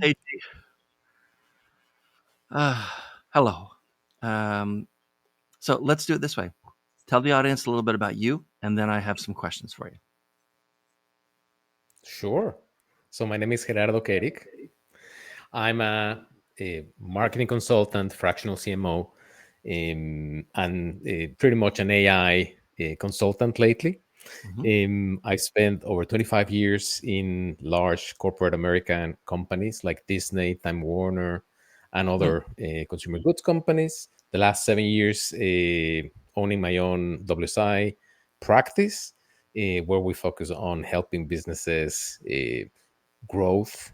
Hey, uh, hello. Um, so let's do it this way. Tell the audience a little bit about you, and then I have some questions for you. Sure. So my name is Gerardo Kerik. I'm a marketing consultant, fractional CMO, and pretty much an AI consultant lately. Hmm. I spent over 25 years in large corporate American companies like Disney, Time Warner, and Hmm. other consumer goods companies. The last 7 years owning my own WSI practice, where we focus on helping businesses growth,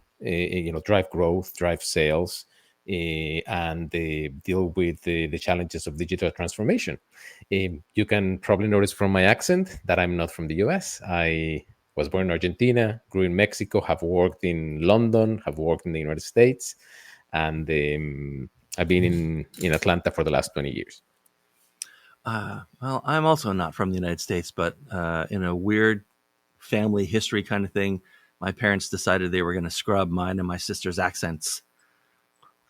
drive growth, drive sales, and deal with the challenges of digital transformation. You can probably notice from my accent that I'm not from the US. I was born in Argentina, grew in Mexico, have worked in London, have worked in the United States, and I've been in Atlanta for the last 20 years. Well, I'm also not from the United States, but in a weird family history kind of thing, my parents decided they were going to scrub mine and my sister's accents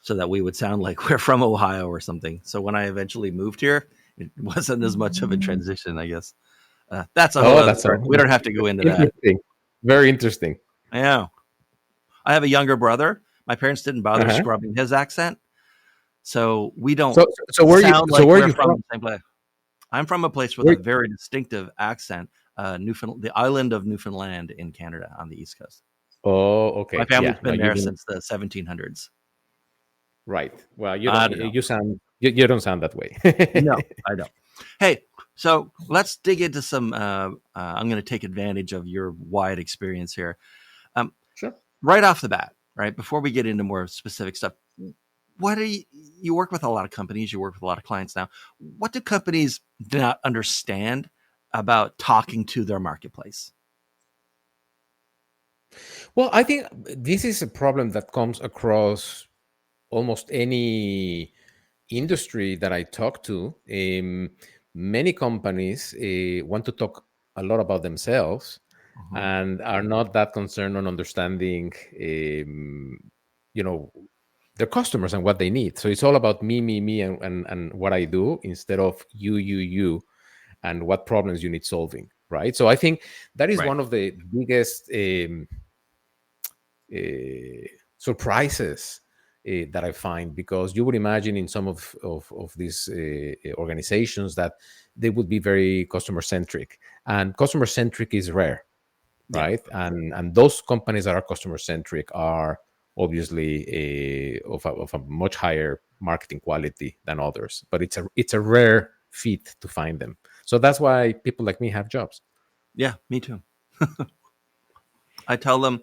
so that we would sound like we're from Ohio or something. So when I eventually moved here, it wasn't as much of a transition, I guess. That's a whole Oh, other that's story. all We don't have to go into that. interesting. Very interesting. Yeah. I have a younger brother. My parents didn't bother Uh-huh. scrubbing his accent. So we don't So where you sound so like where are we're you from from? the same place. I'm from a place with Where, a very distinctive accent, Newfoundland, the island of Newfoundland in Canada on the East Coast. oh, My okay. family's Yeah. No, been you there didn't. since the 1700s. Right. Well, you I don't. don't know. You don't sound that way. No, I don't. Hey, so let's dig into some. I'm going to take advantage of your wide experience here. Um, Sure. right off the bat, right before we get into more specific stuff, what are you work with a lot of companies, you work with a lot of clients now. What do companies not understand about talking to their marketplace? Well, I think this is a problem that comes across almost any industry that I talk to. Many companies want to talk a lot about themselves Mhm. and are not that concerned on understanding, you know, their customers and what they need. So it's all about me, and what I do instead of you, and what problems you need solving. Right. So I think that is Right. one of the biggest uh, surprises that I find, because you would imagine in some of these organizations that they would be very customer centric, and customer centric is rare, Yeah. right? And those companies that are customer centric are obviously of a much higher marketing quality than others, but it's a rare feat to find them. So that's why people like me have jobs. Yeah. Me too. I tell them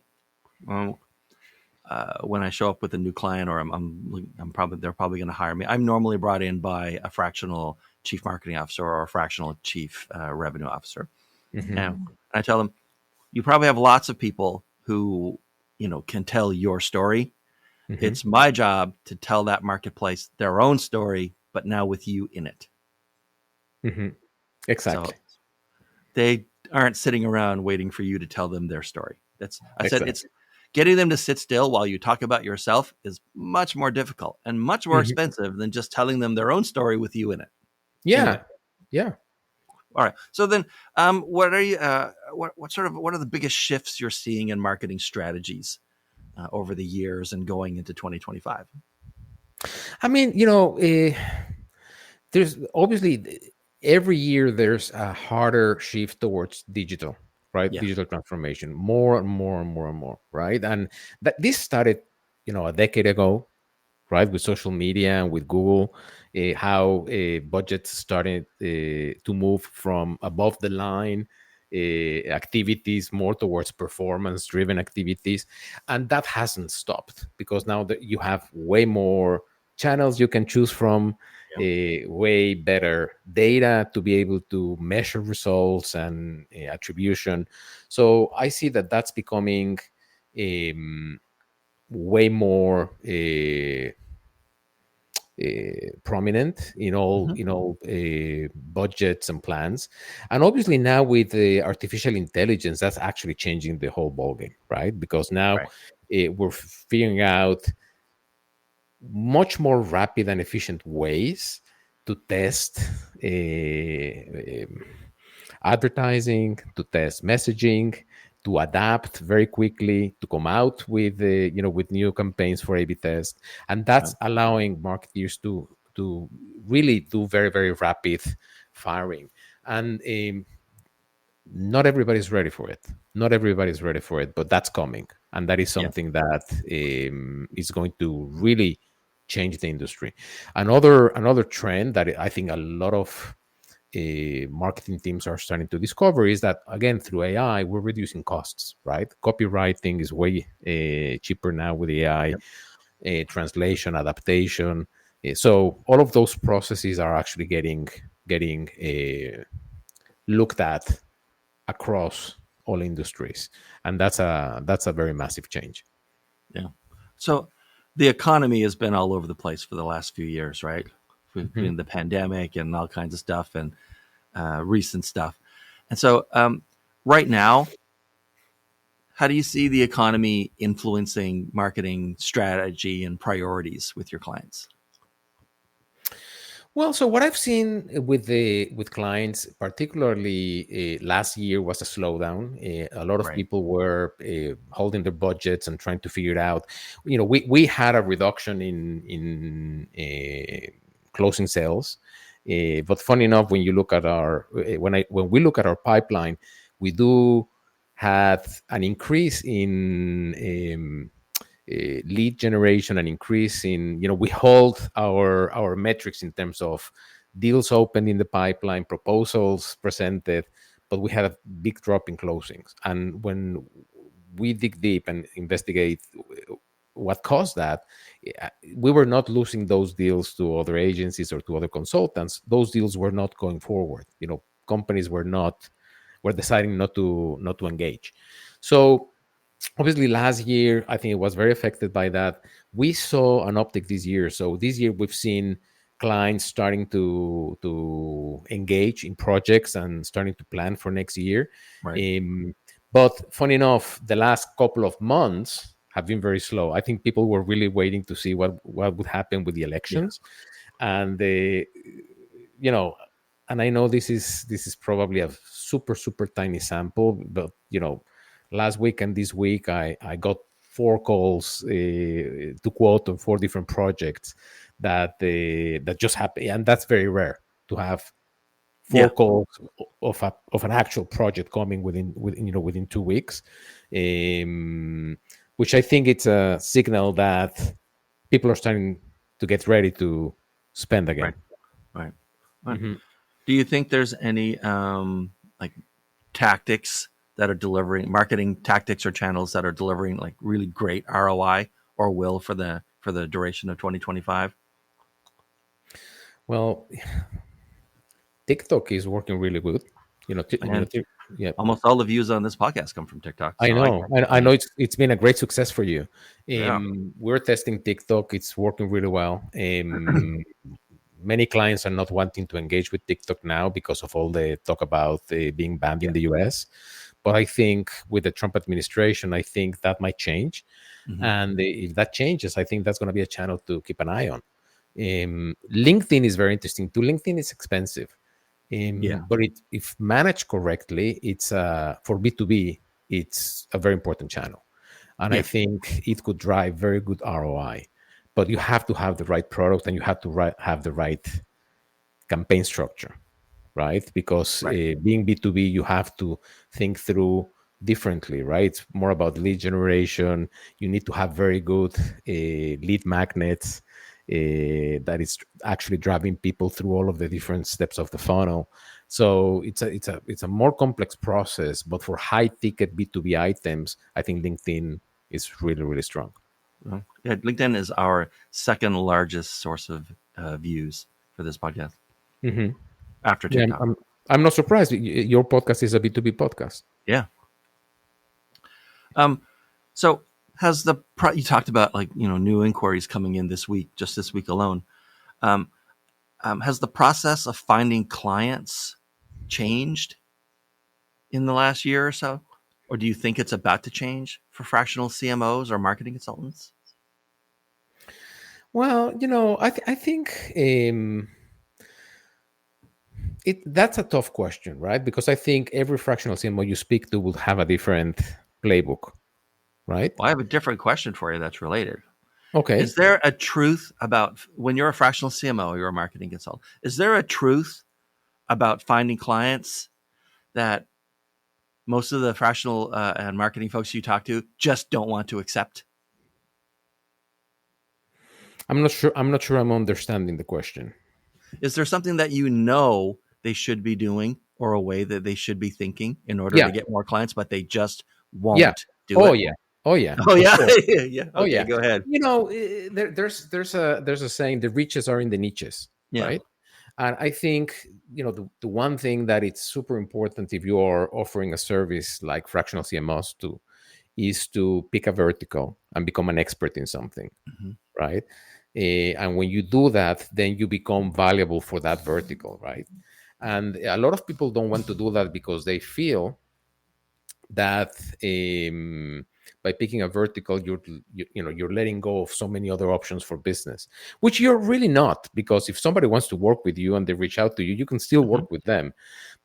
when I show up with a new client, or I'm probably they're probably going to hire me. I'm normally brought in by a fractional chief marketing officer or a fractional chief revenue officer. Hmm. And I tell them, you probably have lots of people who can tell your story. Hmm. It's my job to tell that marketplace their own story, but now with you in it. Hmm. So Exactly. they aren't sitting around waiting for you to tell them their story. That's I said it's Exactly. getting them to sit still while you talk about yourself is much more difficult and much more Hmm. expensive than just telling them their own story with you in it. Anyway, Yeah. Yeah. all right. So then, what are you? What are the biggest shifts you're seeing in marketing strategies over the years and going into 2025? I mean, there's obviously every year there's a harder shift towards digital, right? Yes. Digital transformation, more and more and more and more, right? And that this started, a decade ago, right, with social media and with Google, how budgets started to move from above the line activities more towards performance driven activities, and that hasn't stopped because now that you have way more channels you can choose from, Yeah. way better data to be able to measure results and attribution. So I see that that's becoming way more prominent in all Hmm. budgets and plans. And obviously now with the artificial intelligence, that's actually changing the whole ballgame, right? Because now Right. we're figuring out much more rapid and efficient ways to test advertising, to test messaging, to adapt very quickly, to come out with with new campaigns for A/B test, and Yeah. that's allowing marketeers to really do very very rapid firing. And not everybody's ready for it. Not everybody's ready for it, but that's coming, and that is Yeah. something that is going to really change the industry. Another trend that I think a lot of marketing teams are starting to discover is that again through AI we're reducing costs. Right, copywriting is way cheaper now with AI, Yep. translation, adaptation. So all of those processes are actually getting looked at across all industries, and that's a very massive change. Yeah. So the economy has been all over the place for the last few years, right? Mhm. Between the pandemic and all kinds of stuff and recent stuff. And so, right now, how do you see the economy influencing marketing strategy and priorities with your clients? Well, so what I've seen with clients, particularly last year, was a slowdown. A lot of Right. people were holding their budgets and trying to figure it out. We had a reduction in closing sales, but funny enough, when you look at our when we look at our pipeline, we do have an increase in lead generation, and increase in we hold our metrics in terms of deals open in the pipeline, proposals presented, but we had a big drop in closings. And when we dig deep and investigate what caused that, we were not losing those deals to other agencies or to other consultants. Those deals were not going forward. Companies were deciding not to engage. So obviously last year I think it was very affected by that. We saw an uptick this year. So this year we've seen clients starting to engage in projects and starting to plan for next year. Right. Um, but funny enough, the last couple of months have been very slow. I think people were really waiting to see what would happen with the Yeah. elections. And they you know and I know this is probably a super super tiny sample, but last week and this week I got 4 calls to quote on 4 different projects that just happened, and that's very rare to have four Yeah. calls of an actual project coming within 2 weeks, um, which I think it's a signal that people are starting to get ready to spend Right. again. Right. Right. Mhm. Do you think there's any like tactics that are delivering marketing tactics or channels that are delivering like really great ROI or will for the duration of 2025? Well, TikTok is working really good. And Yeah, almost all the views on this podcast come from TikTok, I so I know. can't I complain. know it's been a great success for you. Yeah. We're testing TikTok. It's working really well. Many clients are not wanting to engage with TikTok now because of all the talk about being banned Yeah. in the US. But I think with the Trump administration, I think that might change. Hmm. And if that changes, I think that's going to be a channel to keep an eye on. LinkedIn is very interesting too. LinkedIn is expensive, Yeah. but if managed correctly, it's for B2B, it's a very important channel. And I Yeah. think it could drive very good ROI. But you have to have the right product, and you have to have the right campaign structure, right? Because Right. being B2B, you have to think through differently, right? It's more about lead generation. You need to have very good lead magnets that is actually driving people through all of the different steps of the funnel. So it's a more complex process, but for high ticket B2B items, I think LinkedIn is really really strong. Well, yeah. LinkedIn is our second largest source of views for this podcast Hmm. after Yeah, TikTok. I'm not surprised. Your podcast is a B2B podcast. Yeah. Um, so has you talked about like new inquiries coming in this week, just this week alone. Um, has the process of finding clients changed in the last year or so? Or do you think it's about to change for fractional CMOs or marketing consultants? Well, I think that's a tough question, right? Because I think every fractional CMO you speak to will have a different playbook, right? Well, I have a different question for you that's related. Is Okay. there a truth about when you're a fractional CMO, you're a marketing consultant? Is there a truth about finding clients that most of the fractional and marketing folks you talk to just don't want to accept? I'm not sure I'm understanding the question. Is there something that you know they should be doing or a way that they should be thinking in order Yeah. to get more clients, but they just Yeah. won't do Oh it? yeah. Oh yeah. Oh For yeah, sure. yeah. Oh Okay, yeah. go ahead. There's a saying: the riches are in the niches, Yeah. right? And I think the one thing that it's super important if you are offering a service like fractional CMOs to is to pick a vertical and become an expert in something, Hmm. right? And when you do that, then you become valuable for that vertical, right? And a lot of people don't want to do that because they feel that by picking a vertical, you're letting go of so many other options for business, which you're really not. Because if somebody wants to work with you and they reach out to you, you can still Hmm. work with them.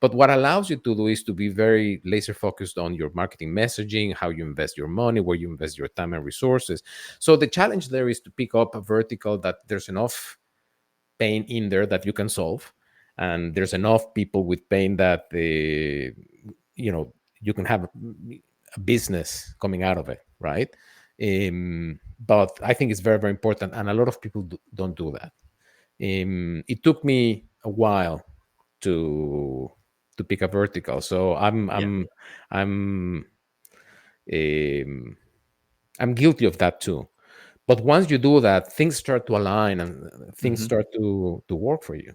But what allows you to do is to be very laser focused on your marketing messaging, how you invest your money, where you invest your time and resources. So the challenge there is to pick up a vertical that there's enough pain in there that you can solve, and there's enough people with pain that you can have a business coming out of it, right? But I think it's very, very important, and a lot of people don't do that. It took me a while to pick a vertical, so Yeah. I'm um, I'm guilty of that too. But once you do that, things start to align and things Hmm. start to work for you.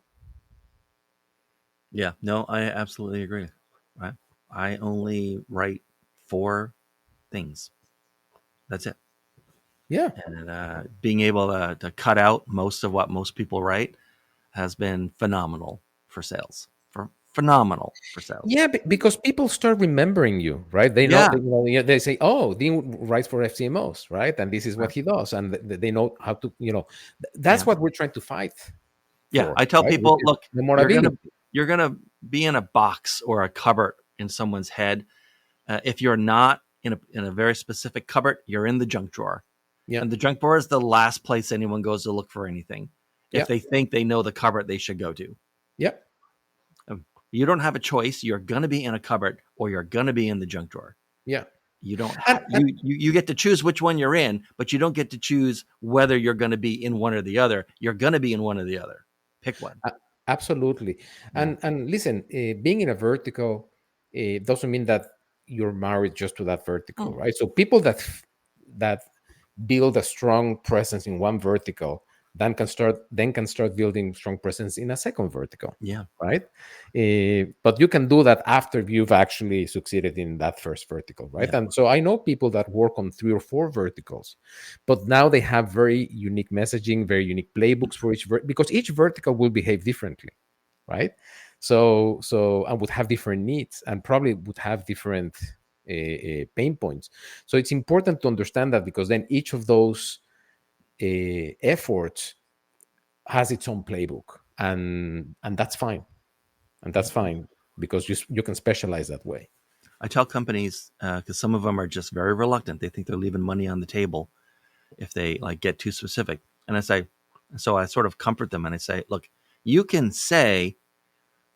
Yeah. No, I absolutely agree. Right. I only write four things. That's it. Yeah. And being able to cut out most of what most people write has been phenomenal for sales. For phenomenal for sales. Yeah, because people start remembering you, right? They know, Yeah. they say, "Oh, Dean writes for FCMOs, right? And this is Right. what he does," and they know how to, that's Yeah. what we're trying to fight Yeah. for, I tell right? Which people, is look, you're gonna memorability. you're gonna be in a box or a cupboard in someone's head. If you're not in a very specific cupboard, you're in the junk drawer. Yeah, And the junk drawer is the last place anyone goes to look for anything. If yeah, they think they know the cupboard they should go to. yeah, You don't have a choice. You're going to be in a cupboard or you're going to be in the junk drawer. yeah. You don't And, ha- you get to choose which one you're in, but you don't get to choose whether you're going to be in one or the other. You're going to be in one or the other. Pick one. A- Absolutely. Yeah. And listen, being in a vertical doesn't mean that you're married just to that vertical, Mm. right? So people that build a strong presence in one vertical, then can start building strong presence in a second vertical, Yeah. right? But you can do that after you've actually succeeded in that first vertical, right? Yeah. And so I know people that work on 3 or 4 verticals, but now they have very unique messaging, very unique playbooks for because each vertical will behave differently, right? So and would have different needs and probably would have different pain points. So it's important to understand that, because then each of those efforts has its own playbook, and that's fine, and Yeah. that's fine because you can specialize that way. I tell companies because some of them are just very reluctant. They think they're leaving money on the table if they like get too specific. And I say, so I sort of comfort them and I say, look, you can say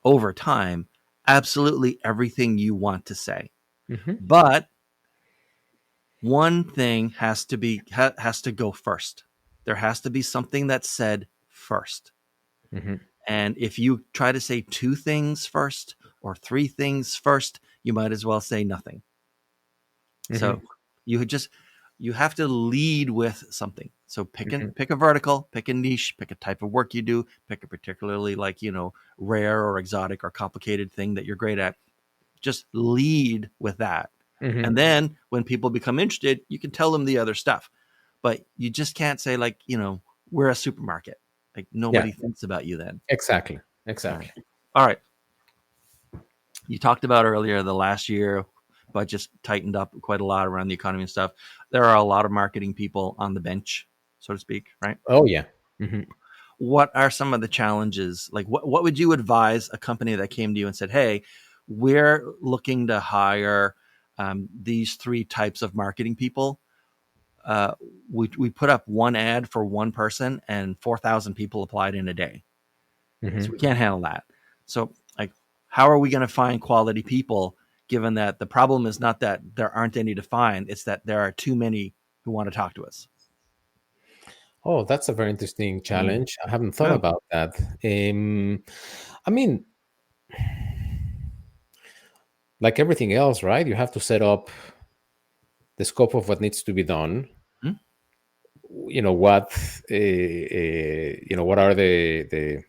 over time absolutely everything you want to say, Hmm. but one thing has to go first. There has to be something that's said first. Hmm. And if you try to say two things first or three things first, you might as well say nothing. Hmm. So you just you have to lead with something. So Hmm. pick a vertical, pick a niche, pick a type of work you do, pick a particularly like, rare or exotic or complicated thing that you're great at. Just lead with that. Hmm. And then when people become interested, you can tell them the other stuff. But you just can't say like, we're a supermarket. Like Yeah, nobody thinks about you then. exactly, Uh, exactly. all right. You talked about earlier the last year budgets tightened up quite a lot around the economy and stuff. There are a lot of marketing people on the bench, so to speak, right? Oh yeah. Hmm. What are some of the challenges? Like what would you advise a company that came to you and said, "Hey, we're looking to hire these three types of marketing people. Uh, we put up one ad for one person, and 4,000 people applied in a day. So Hmm. we can't handle that. So, like, how are we going to find quality people given that the problem is not that there aren't any to find, it's that there are too many who want to talk to us? Oh, that's a very interesting Mm. challenge. I haven't thought Yeah. about that. I mean, like everything else, right? You have to set up the scope of what needs to be done. Mm. You know what? What are the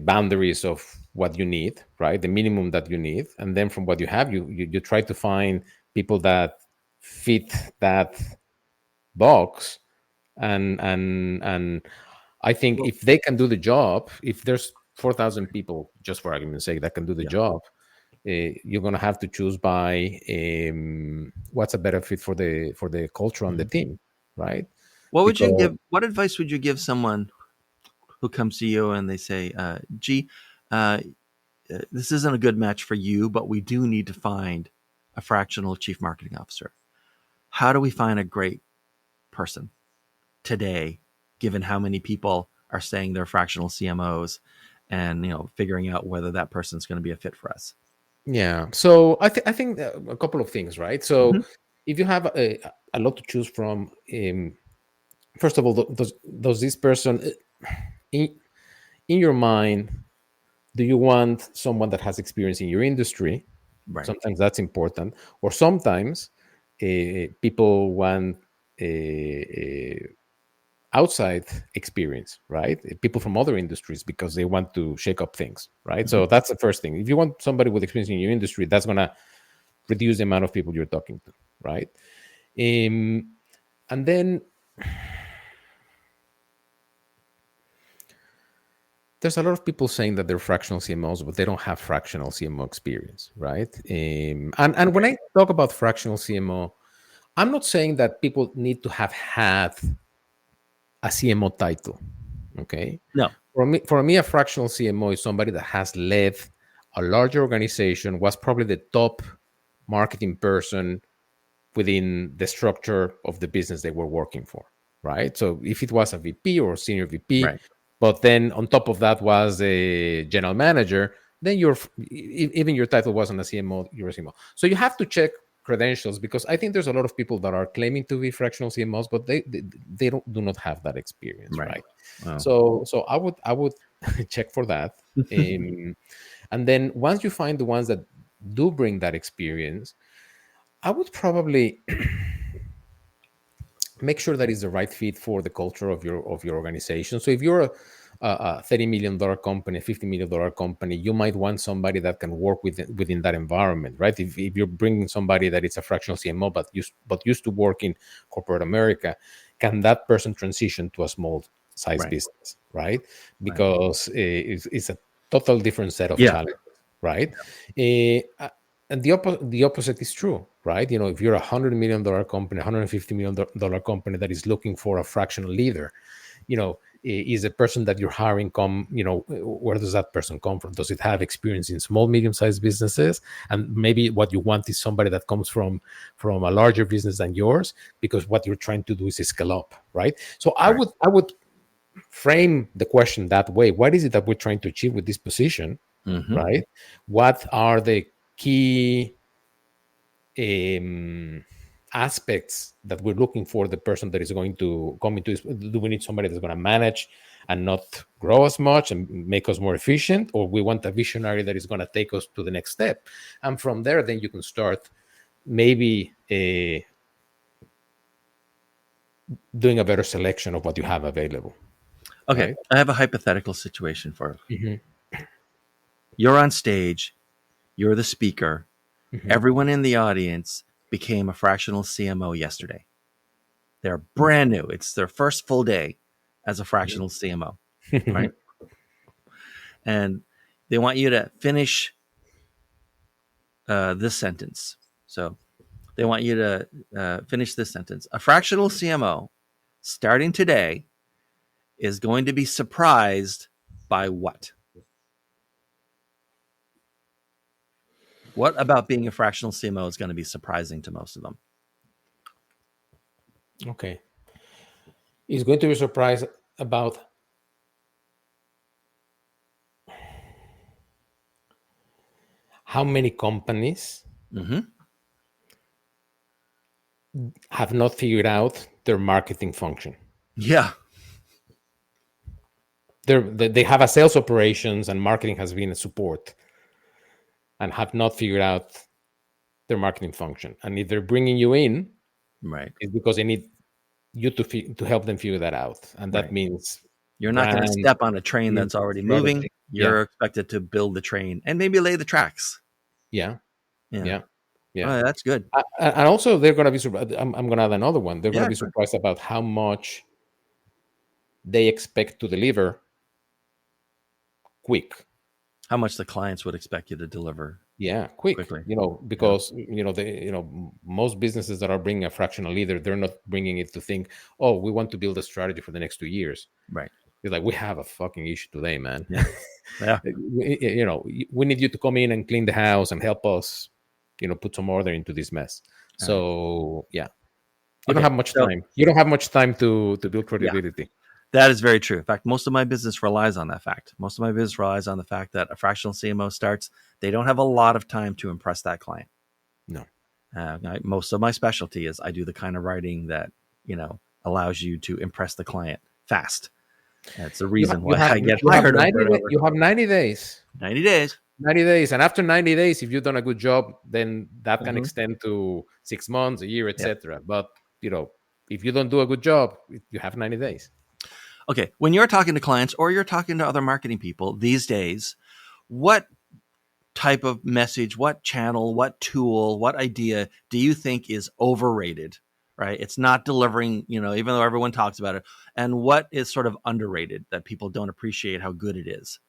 boundaries of what you need, right? The minimum that you need, and then from what you have, you try to find people that fit that box, and I think Well, if they can do the job, if there's 4,000 people, just for argument's sake, that can do the yeah. job, you're gonna have to choose by what's a better fit for the culture on the Mhm. team, right? What would you Because give? What advice would you give someone who comes to you and they say, "Gee, uh, this isn't a good match for you, but we do need to find a fractional chief marketing officer. How do we find a great person today, given how many people are saying they're fractional CMOs, and figuring out whether that person's going to be a fit for us?" yeah, so I think a couple of things, right? So Mm-hmm. if you have a lot to choose from, first of all, does this person in in your mind, do you want someone that has experience in your industry? Right. Sometimes that's important, or sometimes people want outside experience, right? People from other industries because they want to shake up things, right? Mm-hmm. So that's the first thing. If you want somebody with experience in your industry, that's gonna reduce the amount of people you're talking to, right? Um, and then there's a lot of people saying that they're fractional CMOs, but they don't have fractional CMO experience, right? And when Okay. I talk about fractional CMO, I'm not saying that people need to have had a CMO title. Okay. No. For me, a fractional CMO is somebody that has led a larger organization, was probably the top marketing person within the structure of the business they were working for, right? So if it was a VP or senior VP, Right. but then on top of that was a general manager, then even your title wasn't a CMO, you're a CMO. So you have to check credentials because I think there's a lot of people that are claiming to be fractional CMOs, but they do not have that experience, Right. right? Well. So I would check for that. Um, and then once you find the ones that do bring that experience, I would probably make sure that it's the right fit for the culture of your organization. So if you're a $30 million company, $50 million company, you might want somebody that can work within that environment, right? If you're bringing somebody that is a fractional CMO but used to work in corporate America, can that person transition to a small size Right. business, right? Right. Because it's a total different set of Yeah. challenges, right? And the opposite is true, right? If you're $100 million company, $150 million company that is looking for a fractional leader, is the person that you're hiring where does that person come from? Does it have experience in small, medium-sized businesses? And maybe what you want is somebody that comes from a larger business than yours, because what you're trying to do is scale up, right? So I Right. would I would frame the question that way. What is it that we're trying to achieve with this position, Mm-hmm. right? What are the key um, aspects that we're looking for the person that is going to come into this? Do we need somebody that's going to manage and not grow as much and make us more efficient, or we want a visionary that is going to take us to the next step? And from there, then you can start maybe doing a better selection of what you have available, Okay. right? I have a hypothetical situation for you. Hmm. You're on stage. You're the speaker. Hmm. Everyone in the audience became a fractional CMO yesterday. They're brand new. It's their first full day. as a fractional CMO, right? And they want you to finish this sentence. So they want you to finish this sentence. A fractional CMO starting today is going to be surprised by what? What about being a fractional CMO is going to be surprising to most of them? Okay. He's going to be surprised about how many companies Mm-hmm. have not figured out their marketing function. Yeah. They have a sales operations and marketing has been a support and have not figured out their marketing function. And if they're bringing you in, Right. it's because they need you to help them figure that out. And that Right. means You're not going to brand, step on a train team, that's already moving. strategy. Yeah. You're expected to build the train and maybe lay the tracks. Yeah. Yeah. Yeah. Yeah. Oh, that's good. And also, they're going to be surprised. I'm going to add another one. They're going to Yeah. be surprised about how much they expect to deliver quick. How much the clients would expect you to deliver Yeah, quick. quickly. Because most businesses that are bringing a fractional leader, they're not bringing it to think, oh, we want to build a strategy for the next 2 years. Right. It's like, we have a fucking issue today, man. Yeah. Yeah. We need you to come in and clean the house and help us, put some order into this mess. So yeah, you don't have much time. You don't have much time to build credibility. Yeah. That is very true. In fact, most of my business relies on that fact. Most of my business relies on the fact that a fractional CMO starts, they don't have a lot of time to impress that client. No. Most of my specialty is I do the kind of writing that, allows you to impress the client fast. That's the reason why I get hired over and over. You have 90 days. 90 days. 90 days. And after 90 days, if you've done a good job, then that can extend to 6 months, a year, etc. Yep. But, if you don't do a good job, you have 90 days. Okay. When you're talking to clients or you're talking to other marketing people these days, what type of message, what channel, what tool, what idea do you think is overrated, right? It's not delivering, even though everyone talks about it. And what is sort of underrated that people don't appreciate how good it is?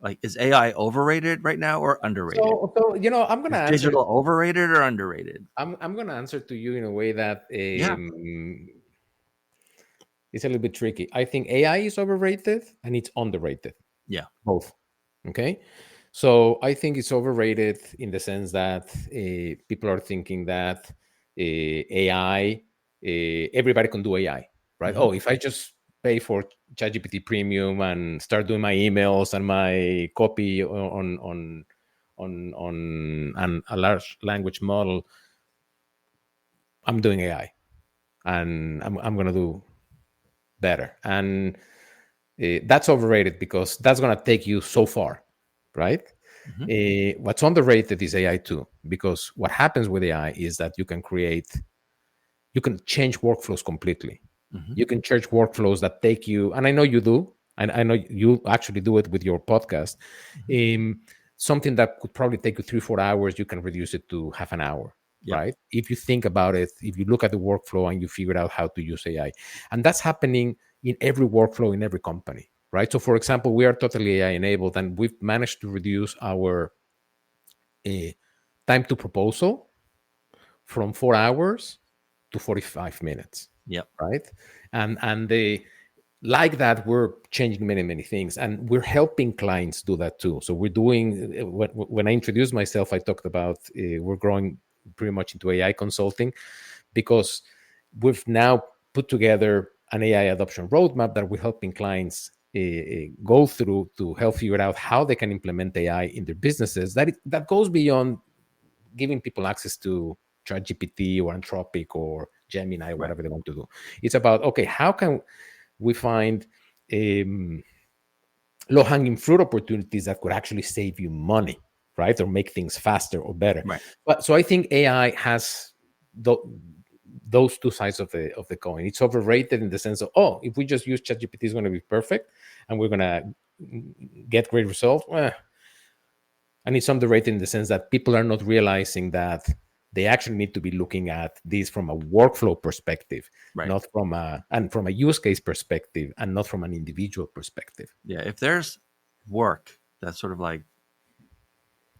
Like, is AI overrated right now or underrated? So I'm going to answer. Digital overrated or underrated? I'm going to answer to you in a way that it's a little bit tricky. I think AI is overrated and it's underrated. Yeah. Both. Okay. So I think it's overrated in the sense that people are thinking that AI, everybody can do AI, right? Mm-hmm. Oh, if I just pay for ChatGPT Premium and start doing my emails and my copy on a large language model, I'm doing AI, and I'm gonna do better. And that's overrated because that's gonna take you so far, right? Mm-hmm. What's underrated is AI too, because what happens with AI is that you can change workflows completely. Mm-hmm. You can change workflows that take you, and I know you do, and I know you actually do it with your podcast. Mm-hmm. Something that could probably take you 3-4 hours, you can reduce it to half an hour, right? If you think about it, if you look at the workflow and you figure out how to use AI. And that's happening in every workflow in every company, right? So for example, we are totally AI enabled, and we've managed to reduce our time to proposal from 4 hours to 45 minutes. Yep. Right. And they like that. We're changing many things, and we're helping clients do that too. So we're doing, when I introduced myself, I talked about we're growing pretty much into AI consulting, because we've now put together an AI adoption roadmap that we're helping clients go through to help figure out how they can implement AI in their businesses. That goes beyond giving people access to ChatGPT or Anthropic or Gemini or whatever they want to do. It's about, okay, how can we find low-hanging fruit opportunities that could actually save you money, right? Or make things faster or better. Right. But so I think AI has those two sides of the coin. It's overrated in the sense of, oh, if we just use ChatGPT, it's going to be perfect and we're going to get great results. And it's underrated in the sense that people are not realizing that they actually need to be looking at this from a workflow perspective, Right. not from a use case perspective, and not from an individual perspective. Yeah. If there's work that's sort of like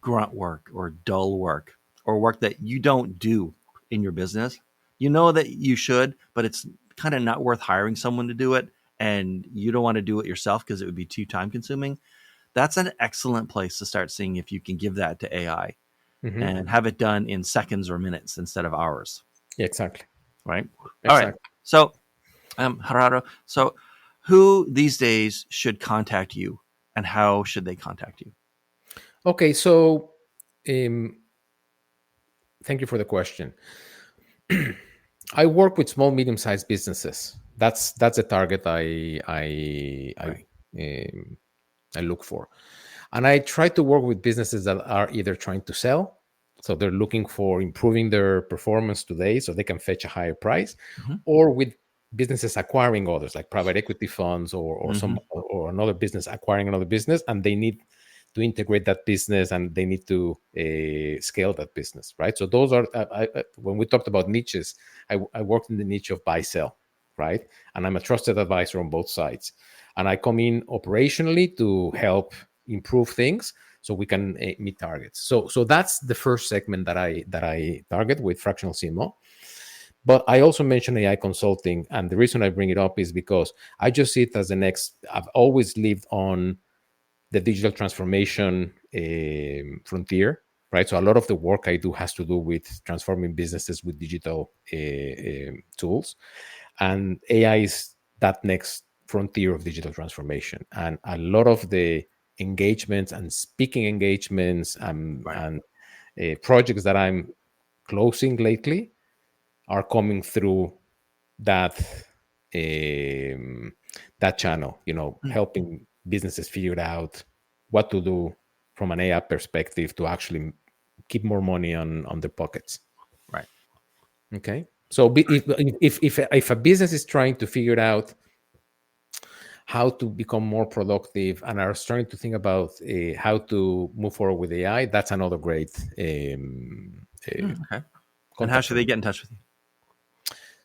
grunt work or dull work or work that you don't do in your business, you know that you should, but it's kind of not worth hiring someone to do it. And you don't want to do it yourself because it would be too time consuming. That's an excellent place to start seeing if you can give that to AI Hmm. and have it done in seconds or minutes instead of hours. Yeah, exactly. Right. All right. Exactly. So, Gerardo, so who these days should contact you and how should they contact you? Okay, so um, thank you for the question. I work with small, medium-sized businesses. That's a target Right. um, I look for, and I try to work with businesses that are either trying to sell, so they're looking for improving their performance today, so they can fetch a higher price, Mm-hmm. or with businesses acquiring others, like private equity funds or Mm-hmm. some or another business acquiring another business, and they need to integrate that business and they need to scale that business, right? So those are when we talked about niches, I worked in the niche of buy sell, right? And I'm a trusted advisor on both sides, and I come in operationally to help improve things so we can meet targets. So that's the first segment that I target with fractional CMO. But I also mentioned AI consulting, and the reason I bring it up is because I just see it as the next. I've always lived on the digital transformation frontier, right? So a lot of the work I do has to do with transforming businesses with digital tools, and AI is that next frontier of digital transformation. And a lot of the engagements and speaking engagements Right. and projects that I'm closing lately are coming through that um, that channel, Mm. helping businesses figure out what to do from an AI perspective to actually keep more money on their pockets. Right. Okay, so if a business is trying to figure out how to become more productive and are starting to think about how to move forward with AI, that's another great Okay. And how contact should for they me. get in touch with you?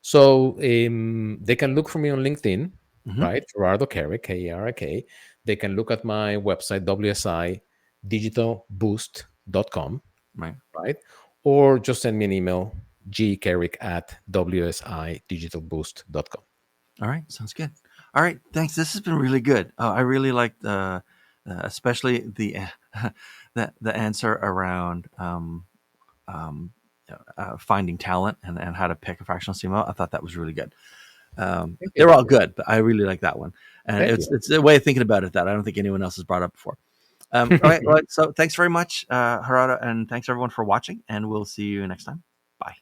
So they can look for me on LinkedIn, Mm-hmm. right? Gerardo Kerik, Kerik. They can look at my website, wsidigitalboost.com, Right. right? Or just send me an email, gkerik@wsidigitalboost.com. All right. Sounds good. All right. Thanks. This has been really good. I really liked, especially the answer around um, finding talent and how to pick a fractional CMO. I thought that was really good. Thank They're you. all good, but I really like that one. And Thank it's a way of thinking about it that I don't think anyone else has brought up before. All right. you. Well, so thanks very much, Harada, and thanks everyone for watching. And we'll see you next time.